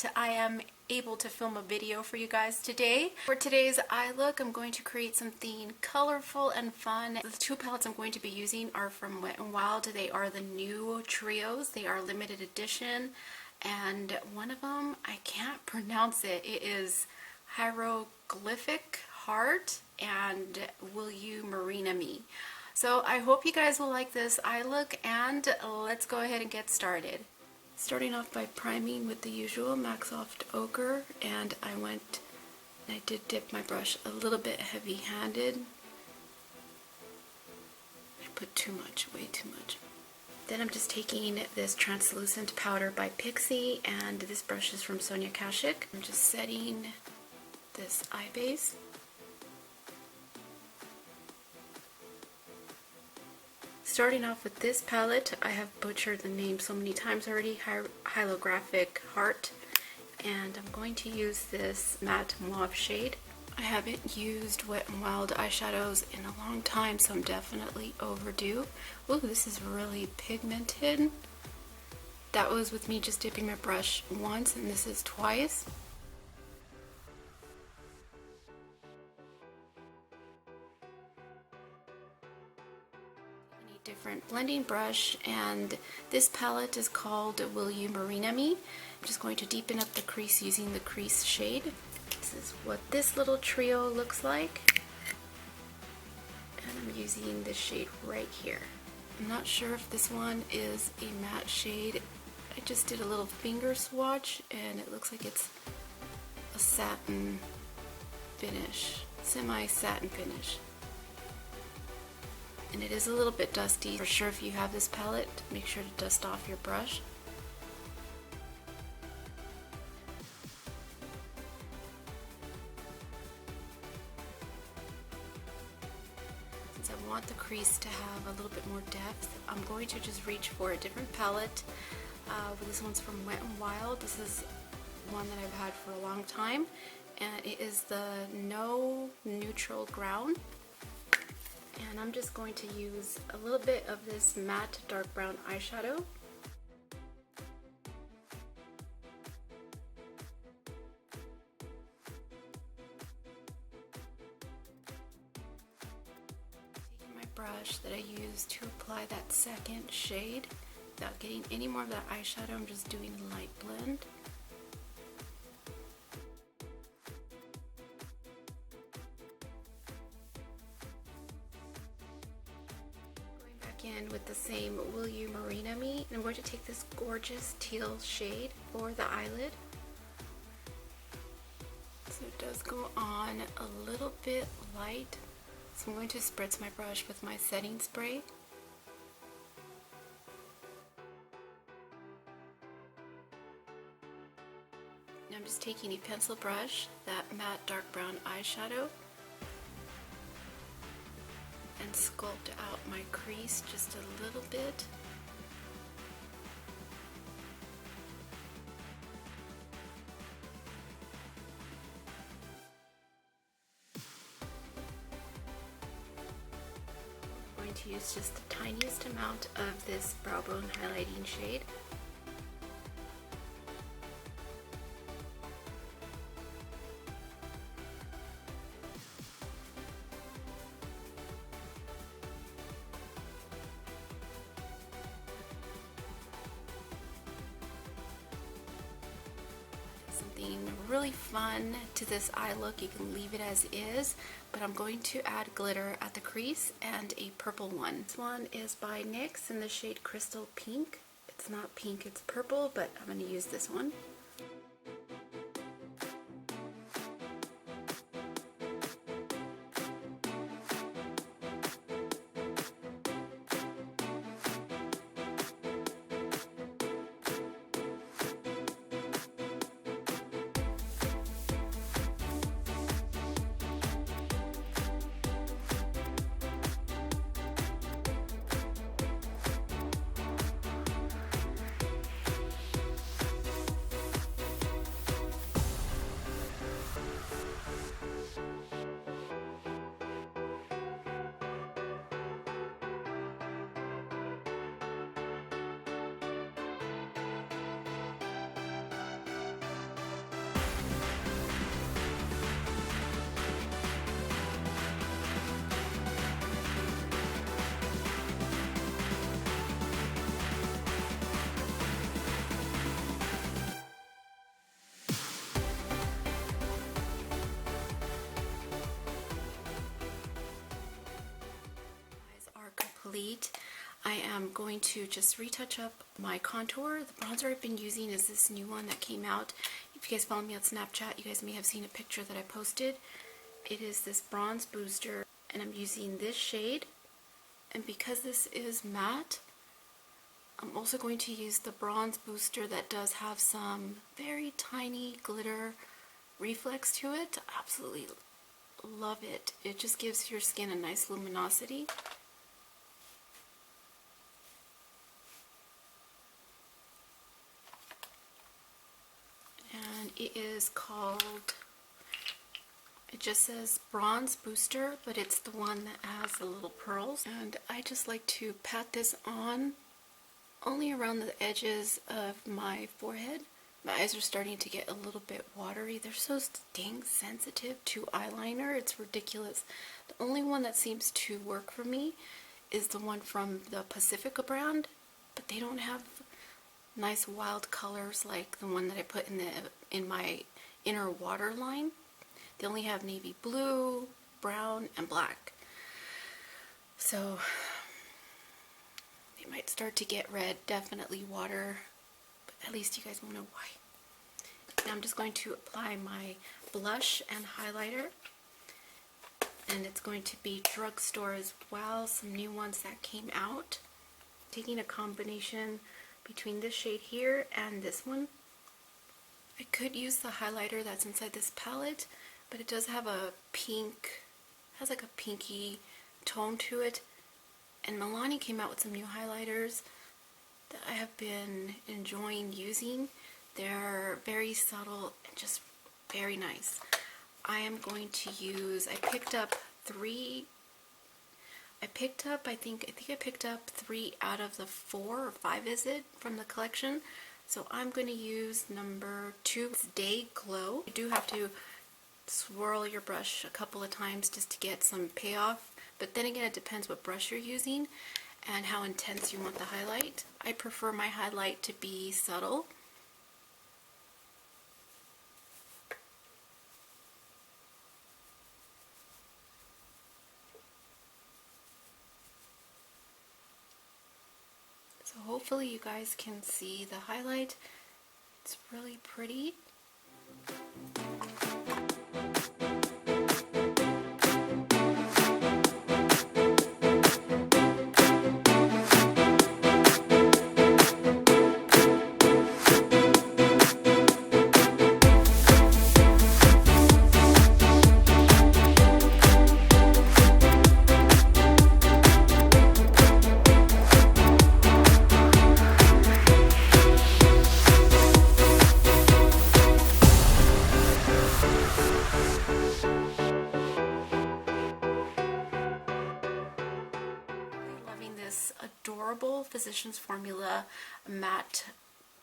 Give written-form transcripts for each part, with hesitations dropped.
that I am able to film a video for you guys today. For today's eye look, I'm going to create something colorful and fun. The two palettes I'm going to be using are from Wet n Wild. They are the new trios. They are limited edition, and one of them, I can't pronounce it. It is Hieroglyphic Heart and Will You Marina Me. So I hope you guys will like this eye look, and let's go ahead and get started. Starting off by priming with the usual MAC Soft Ochre, and I did dip my brush a little bit heavy-handed. I put too much, way too much. Then I'm just taking this translucent powder by Pixie, and this brush is from Sonia Kashuk. I'm just setting this eye base. Starting off with this palette, I have butchered the name so many times already, Hieroglyphic Heart, and I'm going to use this matte mauve shade. I haven't used Wet n Wild eyeshadows in a long time, so I'm definitely overdue. Ooh, this is really pigmented. That was with me just dipping my brush once, and this is twice. Different blending brush, and this palette is called Will You Marina Me. I'm just going to deepen up the crease using the Crease shade. This is what this little trio looks like, and I'm using this shade right here. I'm not sure if this one is a matte shade. I just did a little finger swatch, and it looks like it's a satin finish, semi-satin finish. And it is a little bit dusty. For sure, if you have this palette, make sure to dust off your brush. Since I want the crease to have a little bit more depth, I'm going to just reach for a different palette. This one's from Wet n Wild. This is one that I've had for a long time, and it is the No Neutral Ground. And I'm just going to use a little bit of this matte dark brown eyeshadow. Taking my brush that I used to apply that second shade, without getting any more of that eyeshadow, I'm just doing a light blend. In with the same Will You Marina Me, and I'm going to take this gorgeous teal shade for the eyelid. So it does go on a little bit light, so I'm going to spritz my brush with my setting spray. Now I'm just taking a pencil brush, that matte dark brown eyeshadow, and sculpt out my crease just a little bit. I'm going to use just the tiniest amount of this brow bone highlighting shade. Really fun to this eye look. You can leave it as is, but I'm going to add glitter at the crease and a purple one. This one is by NYX in the shade Crystal Pink. It's not pink, it's purple, but I'm going to use this one. complete, I am going to just retouch up my contour. The bronzer I've been using is this new one that came out. If you guys follow me on Snapchat, you guys may have seen a picture that I posted. It is this bronze booster, and I'm using this shade. And because this is matte, I'm also going to use the bronze booster that does have some very tiny glitter reflex to it. I absolutely love it. It just gives your skin a nice luminosity. And it is called, it just says bronze booster, but it's the one that has the little pearls. And I just like to pat this on only around the edges of my forehead. My eyes are starting to get a little bit watery. They're so dang sensitive to eyeliner. It's ridiculous. The only one that seems to work for me is the one from the Pacifica brand, but they don't have nice wild colors like the one that I put in my inner waterline. They only have navy blue, brown, and black. So they might start to get red, definitely water, but at least you guys will know why. Now I'm just going to apply my blush and highlighter, and it's going to be drugstore as well, some new ones that came out. Taking a combination between this shade here and this one. I could use the highlighter that's inside this palette, but it does have a pink, has like a pinky tone to it. And Milani came out with some new highlighters that I have been enjoying using. They're very subtle and just very nice. I am going to use, I picked up I picked up 3 out of the 4 or 5, is it, from the collection. So I'm going to use number 2, it's Day Glow. You do have to swirl your brush a couple of times just to get some payoff, but then again it depends what brush you're using and how intense you want the highlight. I prefer my highlight to be subtle. So hopefully you guys can see the highlight. It's really pretty. Adorable Physicians Formula matte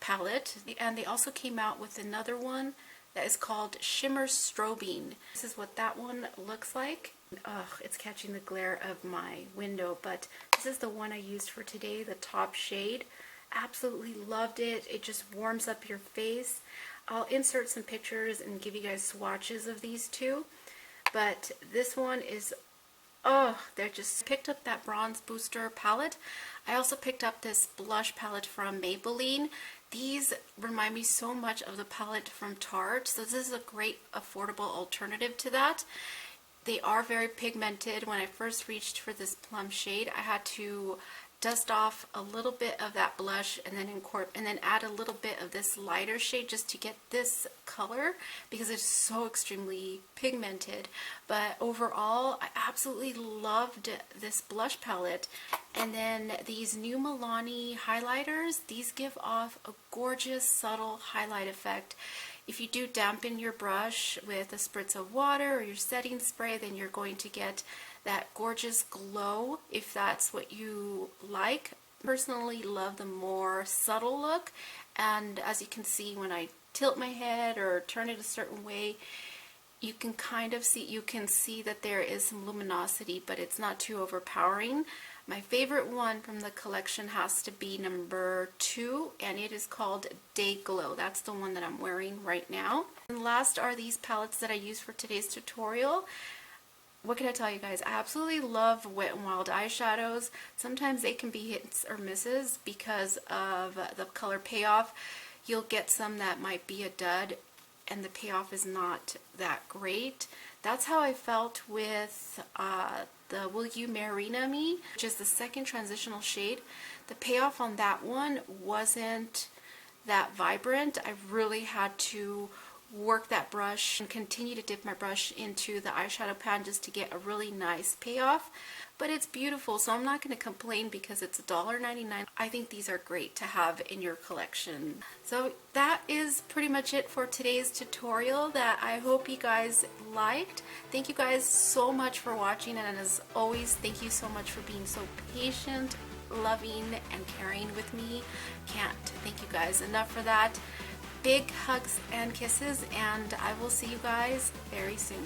palette, and they also came out with another one that is called Shimmer Strobing. This is what that one looks like. Ugh, it's catching the glare of my window, but this is the one I used for today, the top shade. Absolutely loved it. It just warms up your face. I'll insert some pictures and give you guys swatches of these two, but this one is, oh, they're just, picked up that bronze booster palette. I also picked up this blush palette from Maybelline. These remind me so much of the palette from Tarte, so this is a great affordable alternative to that. They are very pigmented. When I first reached for this plum shade, I had to dust off a little bit of that blush and then add a little bit of this lighter shade just to get this color because it's so extremely pigmented. But overall, I absolutely loved this blush palette. And then these new Milani highlighters, these give off a gorgeous subtle highlight effect. If you do dampen your brush with a spritz of water or your setting spray, then you're going to get that gorgeous glow if that's what you like. Personally love the more subtle look, and as you can see when I tilt my head or turn it a certain way, you can kind of see, that there is some luminosity, but it's not too overpowering. My favorite one from the collection has to be number 2, and it is called Day Glow. That's the one that I'm wearing right now. And last are these palettes that I used for today's tutorial. what can I tell you guys? I absolutely love Wet n Wild eyeshadows. Sometimes they can be hits or misses because of the color payoff. You'll get some that might be a dud and the payoff is not that great. That's how I felt with the Will You Marina Me, which is the second transitional shade. The payoff on that one wasn't that vibrant. I really had to work that brush and continue to dip my brush into the eyeshadow pan just to get a really nice payoff. But it's beautiful, so I'm not going to complain because it's $1.99. I think these are great to have in your collection. So that is pretty much it for today's tutorial that I hope you guys liked. Thank you guys so much for watching, and as always, thank you so much for being so patient, loving, and caring with me. Can't thank you guys enough for that. Big hugs and kisses, and I will see you guys very soon.